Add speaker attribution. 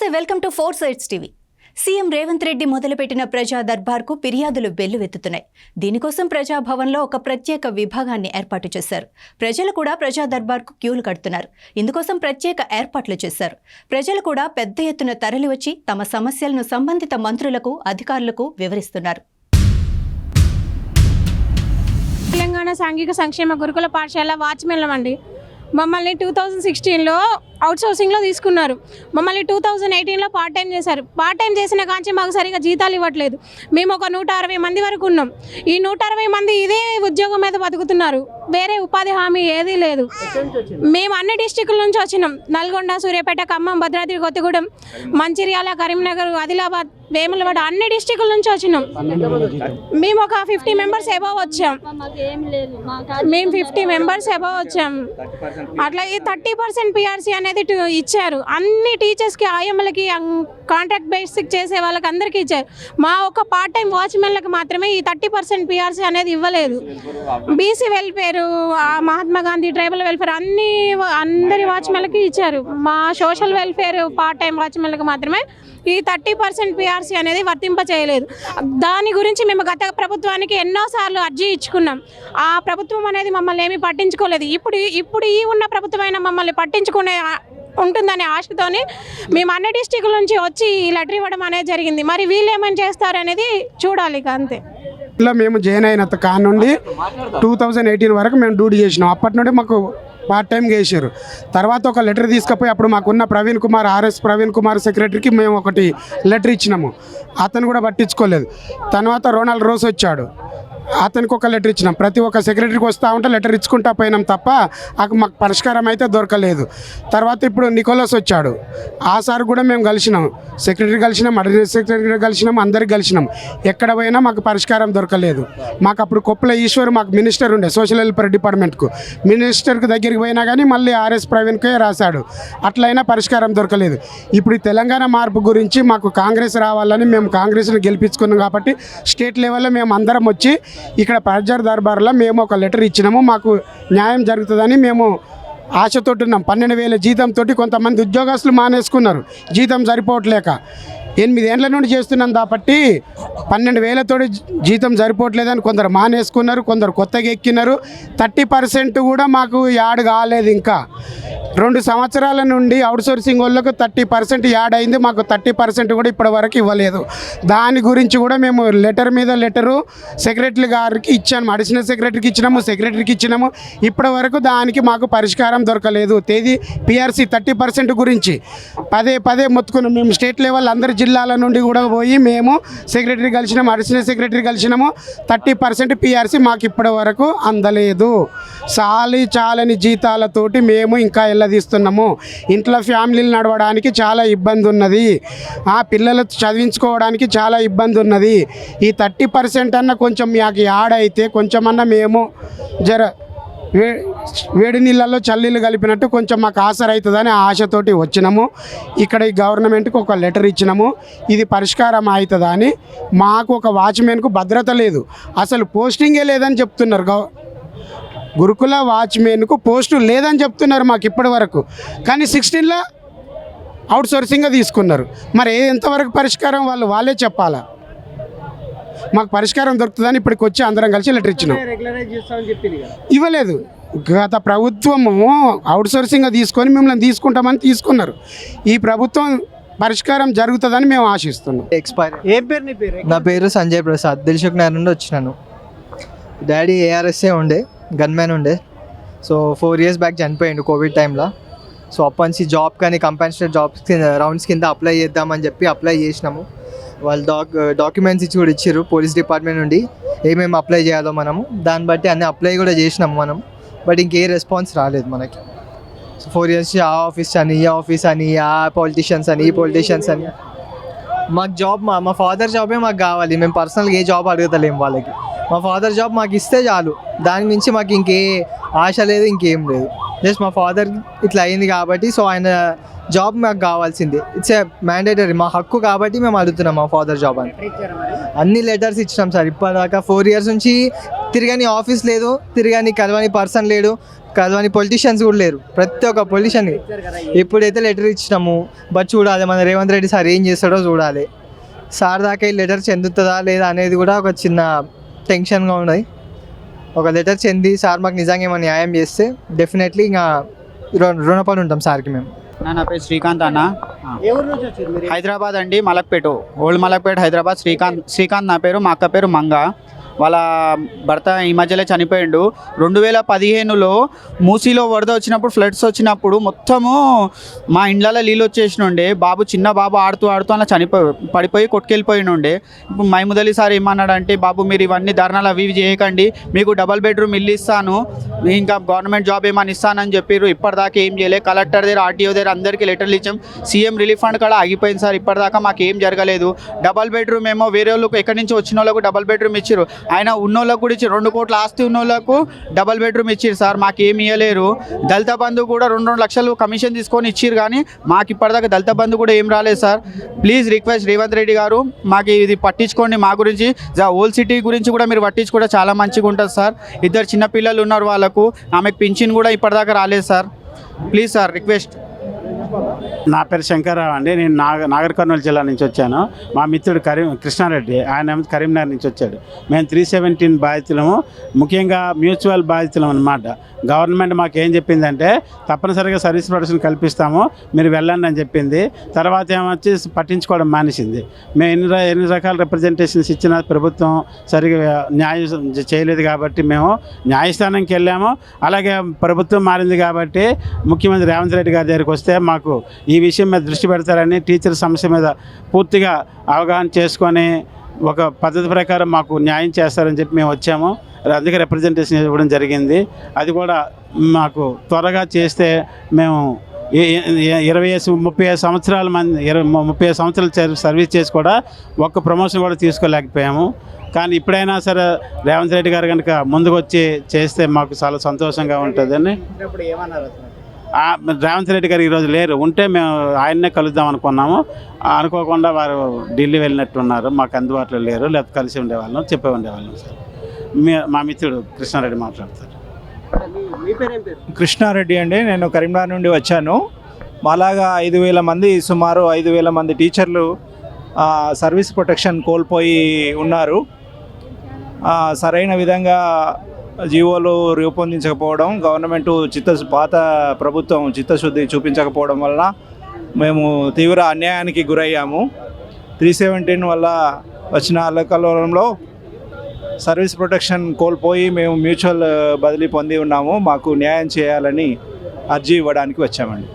Speaker 1: నమస్తే, welcome to 4 sides TV. CM Revanth Reddy మొదలుపెట్టిన ప్రజా దర్బార్కు ఫిర్యాదులు వెల్లువెత్తుతున్నాయి. దీనికోసం ప్రజాభవన్లో ఒక ప్రత్యేక విభాగాన్ని ఏర్పాటు చేశారు. ప్రజలు కూడా ప్రజా దర్బార్కు క్యూలు కడుతున్నారు. ఇందుకోసం ప్రత్యేక ఏర్పాట్లు చేశారు. ప్రజలు కూడా పెద్ద ఎత్తున తరలివచ్చి తమ సమస్యలను సంబంధిత మంత్రులకు, అధికారులకు వివరిస్తున్నారు.
Speaker 2: తెలంగాణ సాంఘిక సంక్షేమ గురుకుల పాఠశాల వాచ్మెన్లం అండి. మమ్మల్ని 2016లో అవుట్సోర్సింగ్లో తీసుకున్నారు. మమ్మల్ని 2018లో పార్ట్ టైం చేశారు. పార్ట్ టైం చేసిన కాంచి మాకు సరిగా జీతాలు ఇవ్వట్లేదు. మేము ఒక 160 మంది వరకు ఉన్నాం. ఈ 160 మంది ఇదే ఉద్యోగం మీద బతుకుతున్నారు. వేరే ఉపాధి హామీ ఏదీ లేదు. మేము అన్ని డిస్టిక్ల నుంచి వచ్చినాం. నల్గొండ, సూర్యాపేట, ఖమ్మం, భద్రాద్రి కొత్తగూడెం, మంచిర్యాల, కరీంనగర్, ఆదిలాబాద్, వేములవాడ అన్ని డిస్టిక్ల నుంచి వచ్చినాం. మేము ఒక 50 మెంబర్స్ అబవ్ వచ్చాం. మేము 50 మెంబర్స్ అబవ్ వచ్చాం. అట్లా ఈ 30% పిఆర్సీ అనేది ఇచ్చారు. అన్ని టీచర్స్కి, ఆయమ్మలకి, కాంట్రాక్ట్ బేసిక్ చేసే వాళ్ళకి అందరికీ ఇచ్చారు. మా ఒక పార్ట్ టైం వాచ్మెన్లకు మాత్రమే ఈ 30% పిఆర్సీ అనేది ఇవ్వలేదు. BC welfare, Mahatma Gandhi tribal welfare అందరి వాచ్మెన్లకి ఇచ్చారు. మా సోషల్ వెల్ఫేర్ పార్ట్ టైం వాచ్మెన్లకు మాత్రమే ఈ 30% పిఆర్సీ అనేది వర్తింప చేయలేదు. దాని గురించి మేము గత ప్రభుత్వానికి ఎన్నోసార్లు అర్జీ ఇచ్చుకున్నాం. ఆ ప్రభుత్వం అనేది మమ్మల్ని ఏమీ పట్టించుకోలేదు. ఇప్పుడు ఈ ఉన్న ప్రభుత్వమైన మమ్మల్ని పట్టించుకునే ఉంటుందనే ఆశతోని మేము అన్ని డిస్టిక్ల నుంచి వచ్చి ఈ లెటర్ ఇవ్వడం అనేది జరిగింది. మరి వీళ్ళు ఏమైనా చేస్తారనేది చూడాలి. ఇక అంతే.
Speaker 3: ఇలా మేము జాయిన్ అయిన కాడ నుండి 2018 వరకు మేము డ్యూటీ చేసినాం. అప్పటి నుండి మాకు పార్ట్ టైంగా వేసారు. తర్వాత ఒక లెటర్ తీసుకుపోయి అప్పుడు మాకున్న ప్రవీణ్ కుమార్, ఆర్ఎస్ ప్రవీణ్ కుమార్ సెక్రటరీకి మేము ఒకటి లెటర్ ఇచ్చినాము. అతను కూడా పట్టించుకోలేదు. తర్వాత రోనాల్డ్ రోస్ వచ్చాడు, అతనికి ఒక లెటర్ ఇచ్చినాం. ప్రతి ఒక్క సెక్రటరీకి వస్తూ ఉంటే లెటర్ ఇచ్చుకుంటా పోయినాం తప్ప మాకు పరిష్కారం అయితే దొరకలేదు. తర్వాత ఇప్పుడు నికోలస్ వచ్చాడు, ఆ సార్ కూడా మేము కలిసినాం. సెక్రటరీ కలిసినాం, అడిషనల్ సెక్రటరీ కలిసినాం, అందరికి కలిసినాం. ఎక్కడ పోయినా మాకు పరిష్కారం దొరకలేదు. మాకు అప్పుడు కొప్పుల ఈశ్వర్ మాకు మినిస్టర్ ఉండే సోషల్ వెల్ఫేర్ డిపార్ట్మెంట్కు. మినిస్టర్కి దగ్గరికి పోయినా కానీ మళ్ళీ ఆర్ఎస్ ప్రవీణ్కే రాశాడు. అట్లయినా పరిష్కారం దొరకలేదు. ఇప్పుడు ఈ తెలంగాణ మార్పు గురించి మాకు కాంగ్రెస్ రావాలని మేము కాంగ్రెస్ని గెలిపించుకున్నాం కాబట్టి స్టేట్ లెవెల్లో మేము అందరం వచ్చి ఇక్కడ ప్రజా దర్బార్లో మేము ఒక లెటర్ ఇచ్చినాము. మాకు న్యాయం జరుగుతుందని మేము ఆశతోటి ఉన్నాం. 12,000 జీతంతో కొంతమంది ఉద్యోగస్తులు మానేసుకున్నారు, జీతం సరిపోవట్లేక. 8 ఏళ్ళ నుండి చేస్తున్నాం కాబట్టి 12,000 జీతం సరిపోవట్లేదని కొందరు మానేసుకున్నారు, కొందరు కొత్తగా ఎక్కినారు. 30% కూడా మాకు యాడ్ కాలేదు. ఇంకా 2 సంవత్సరాల నుండి అవుట్సోర్సింగ్ వాళ్ళకు 30% యాడ్ అయింది. మాకు 30% కూడా ఇప్పటి వరకు ఇవ్వలేదు. దాని గురించి కూడా మేము లెటర్ మీద లెటరు సెక్రటరీ గారికి ఇచ్చాము. అడిషనల్ సెక్రటరీకి ఇచ్చినాము, సెక్రటరీకి ఇచ్చినాము. ఇప్పటి వరకు దానికి మాకు పరిష్కారం దొరకలేదు. తేదీ పిఆర్సీ 30% గురించి పదే మొత్తుకున్నాం. మేము స్టేట్ లెవెల్ అందరి జిల్లాల నుండి కూడా పోయి మేము సెక్రటరీ కలిసినాము, అడిషనల్ సెక్రటరీ కలిసినాము. 30% పిఆర్సీ మాకు ఇప్పటి వరకు అందలేదు. చాలని జీతాలతోటి మేము ఇంకా తీస్తున్నాము. ఇంట్లో ఫ్యామిలీలు నడవడానికి చాలా ఇబ్బంది ఉన్నది. ఆ పిల్లలు చదివించుకోవడానికి చాలా ఇబ్బంది ఉన్నది. ఈ 30% అన్న కొంచెం మాకు యాడ్ అయితే కొంచెమన్నా మేము వేడి నీళ్ళల్లో చల్లీలు కలిపినట్టు కొంచెం మాకు ఆసర అవుతుందని ఆశతోటి వచ్చినాము. ఇక్కడ ఈ గవర్నమెంట్కి ఒక లెటర్ ఇచ్చినాము. ఇది పరిష్కారం అవుతుందా అని. మాకు ఒక వాచ్మెన్కు భద్రత లేదు, అసలు పోస్టింగే లేదని చెప్తున్నారు. గురుకుల వాచ్మెన్కు పోస్టు లేదని చెప్తున్నారు మాకు ఇప్పటి వరకు. కానీ 16లో అవుట్సోర్సింగ్గా తీసుకున్నారు. మరి ఎంతవరకు పరిష్కారం వాళ్ళే చెప్పాలా. మాకు పరిష్కారం దొరుకుతుందని ఇప్పటికి వచ్చి అందరం కలిసి లెటర్ ఇచ్చినాం. ఇవ్వలేదు. గత ప్రభుత్వము అవుట్సోర్సింగ్గా తీసుకొని మిమ్మల్ని తీసుకుంటామని తీసుకున్నారు. ఈ ప్రభుత్వం పరిష్కారం జరుగుతుందని మేము ఆశిస్తున్నాం.
Speaker 4: నా పేరు సంజయ్ ప్రసాద్, దిల్సుఖ్ నగర్ నుండి వచ్చినాను. డాడీ ఏఆర్ఎస్ఏ ఉండే, గన్మ్యాన్ ఉండే. సో 4 years బ్యాక్ చనిపోయిండు కోవిడ్ టైంలో. సో అప్పటి నుంచి జాబ్ కానీ కంపెన్సేటెడ్ జాబ్స్ రౌండ్స్ కింద అప్లై చేద్దామని చెప్పి అప్లై చేసినాము. వాళ్ళు డాక్యుమెంట్స్ ఇచ్చి కూడా ఇచ్చారు పోలీస్ డిపార్ట్మెంట్ నుండి, ఏమేమి అప్లై చేయాలో మనము దాన్ని బట్టి అన్నీ అప్లై కూడా చేసినాము మనం. బట్ ఇంకే రెస్పాన్స్ రాలేదు మనకి. సో 4 years ఆ ఆఫీస్ అని, ఈ ఆఫీస్ అని, ఆ పాలిటీషియన్స్ అని, ఈ పాలిటీషియన్స్ అని. మాకు జాబ్ మా ఫాదర్ జాబే మాకు కావాలి. మేము పర్సనల్గా ఏ జాబ్ అడుగుతలేము వాళ్ళకి. మా ఫాదర్ జాబ్ మాకు ఇస్తే చాలు, దాని మించి మాకు ఇంకే ఆశ లేదు, ఇంకేం లేదు. జస్ట్ మా ఫాదర్ ఇట్లా అయింది కాబట్టి సో ఆయన జాబ్ మాకు కావాల్సింది. ఇట్స్ ఏ మ్యాండేటరీ, మా హక్కు కాబట్టి మేము అడుగుతున్నాం మా ఫాదర్ జాబ్ అని. అన్ని లెటర్స్ ఇచ్చినాం సార్ ఇప్పటిదాకా. 4 years నుంచి తిరగని ఆఫీస్ లేదు, తిరగని కలవని పర్సన్ లేడు, కలవని పొలిటీషియన్స్ కూడా లేరు. ప్రతి ఒక్క పొలిటీషియన్ ఎప్పుడైతే లెటర్ ఇచ్చినాము బట్ చూడాలి మన రేవంత్ రెడ్డి సార్ ఏం చేస్తాడో చూడాలి. సార్ దాకా ఈ లెటర్ చెందుతుందా లేదా అనేది కూడా ఒక చిన్న టెన్షన్గా ఉన్నది. ఒక లెటర్ చెంది సార్ మాకు నిజంగా ఏమైనా న్యాయం చేస్తే డెఫినెట్లీ ఇంకా రుణపడి ఉంటాం సార్కి మేము.
Speaker 5: నా పేరు శ్రీకాంత్ అన్న. హైదరాబాద్ అండి, మలక్పేట, ఓల్డ్ మలక్పేట హైదరాబాద్. శ్రీకాంత్ నా పేరు, మా అక్క పేరు మంగ. వాళ్ళ భర్త ఈ మధ్యలో చనిపోయిండు. 2015లో మూసీలో వరద వచ్చినప్పుడు, ఫ్లడ్స్ వచ్చినప్పుడు మొత్తము మా ఇండ్లలో నీళ్ళు వచ్చేసినుండే. చిన్న బాబు ఆడుతూ అలా పడిపోయి కొట్టుకెళ్ళిపోయినుండే. ఇప్పుడు మైముదలి సార్ ఏమన్నాడంటే, బాబు మీరు ఇవన్నీ ధర్నాలు అవి చేయకండి, మీకు డబల్ బెడ్రూమ్ ఇల్లు ఇస్తాను, ఇంకా గవర్నమెంట్ జాబ్ ఏమైనా ఇస్తానని చెప్పారు. ఇప్పటిదాకా ఏం చేయలేదు. కలెక్టర్ దగ్గర, ఆర్టీఓ దగ్గర అందరికీ లెటర్లు ఇచ్చాం. సీఎం రిలీఫ్ ఫండ్ కూడా ఆగిపోయింది సార్. ఇప్పటిదాకా మాకు ఏం జరగలేదు. డబల్ బెడ్రూమ్ ఏమో వేరే వాళ్ళకు ఎక్కడి నుంచి వచ్చిన వాళ్ళకు డబల్ బెడ్రూమ్ ఇచ్చారు. ఆయన ఉన్నోళ్ళకు కూడా ఇచ్చారు. 2 కోట్ల ఆస్తి ఉన్నోళ్ళకు డబల్ బెడ్రూమ్ ఇచ్చారు సార్. మాకు ఏమి ఇవ్వలేరు. దళిత బంధు కూడా 2 లక్షలు కమిషన్ తీసుకొని ఇచ్చారు, కానీ మాకు ఇప్పటిదాకా దళిత బంధు కూడా ఏం రాలేదు sir. Please request Revanth Reddy గారు, మాకు ఇది పట్టించుకోండి. మా గురించి ఓల్డ్ సిటీ గురించి కూడా మీరు పట్టించుకుంటే చాలా మంచిగా ఉంటుంది సార్. 2 చిన్న పిల్లలు ఉన్నారు వాళ్ళకు, ఆమెకు పింఛన్ కూడా ఇప్పటిదాకా రాలేదు సార్. Please sir, request.
Speaker 6: నా పేరు శంకర్రావు అండి. నేను నాగర్ కర్నూలు జిల్లా నుంచి వచ్చాను. మా మిత్రుడు కృష్ణారెడ్డి, ఆయన కరీంనగర్ నుంచి వచ్చాడు. మేము 317 బాధితులము, ముఖ్యంగా మ్యూచువల్ బాధితులం అన్నమాట. గవర్నమెంట్ మాకు ఏం చెప్పిందంటే, తప్పనిసరిగా సర్వీస్ ప్రొటెక్షన్ కల్పిస్తాము, మీరు వెళ్ళండి అని చెప్పింది. తర్వాత ఏమొచ్చి పట్టించుకోవడం మానేసింది. మేము ఎన్ని రకాల రిప్రజెంటేషన్స్ ఇచ్చినా ప్రభుత్వం సరిగా న్యాయం చేయలేదు కాబట్టి మేము న్యాయస్థానంకి వెళ్ళాము. అలాగే ప్రభుత్వం మారింది కాబట్టి ముఖ్యమంత్రి రేవంత్ రెడ్డి గారి దగ్గరికి వస్తే మాకు ఈ విషయం మీద దృష్టి పెడతారని, టీచర్ సమస్య మీద పూర్తిగా అవగాహన చేసుకొని ఒక పద్ధతి ప్రకారం మాకు న్యాయం చేస్తారని చెప్పి మేము వచ్చాము. అందుకే రిప్రజెంటేషన్ ఇవ్వడం జరిగింది. అది కూడా మాకు త్వరగా చేస్తే మేము 30 సంవత్సరాల మంది 30 సంవత్సరాలు సర్వీస్ చేసి కూడా ఒక్క ప్రమోషన్ కూడా తీసుకోలేకపోయాము. కానీ ఇప్పుడైనా సరే రేవంత్ రెడ్డి గారు కనుక ముందుకు వచ్చి చేస్తే మాకు చాలా సంతోషంగా ఉంటుందని. రేవంత్ రెడ్డి గారు ఈరోజు లేరు, ఉంటే మేము ఆయన్నే కలుద్దాం అనుకున్నాము. అనుకోకుండా వారు ఢిల్లీ వెళ్ళినట్టున్నారు, మాకు అందుబాటులో లేరు. లేకపోతే కలిసి ఉండేవాళ్ళం, చెప్పే ఉండేవాళ్ళం సార్. మా మిత్రుడు కృష్ణారెడ్డి మాట్లాడతారు.
Speaker 7: కృష్ణారెడ్డి అండి, నేను కరీంనగర్ నుండి వచ్చాను. మాలాగా 5,000 మంది, సుమారు 5,000 మంది టీచర్లు సర్వీస్ ప్రొటెక్షన్ కోల్పోయి ఉన్నారు. సరైన విధంగా జీవోలు రూపొందించకపోవడం, గవర్నమెంట్ పాత ప్రభుత్వం చిత్తశుద్ధి చూపించకపోవడం వలన మేము తీవ్ర అన్యాయానికి గురయ్యాము. 317 వల్ల వచ్చిన అల్లకల్లోలంలో సర్వీస్ ప్రొటెక్షన్ కోల్పోయి మేము మ్యూచువల్ బదిలీ పొంది ఉన్నాము. మాకు న్యాయం చేయాలని అర్జీ ఇవ్వడానికి వచ్చామండి.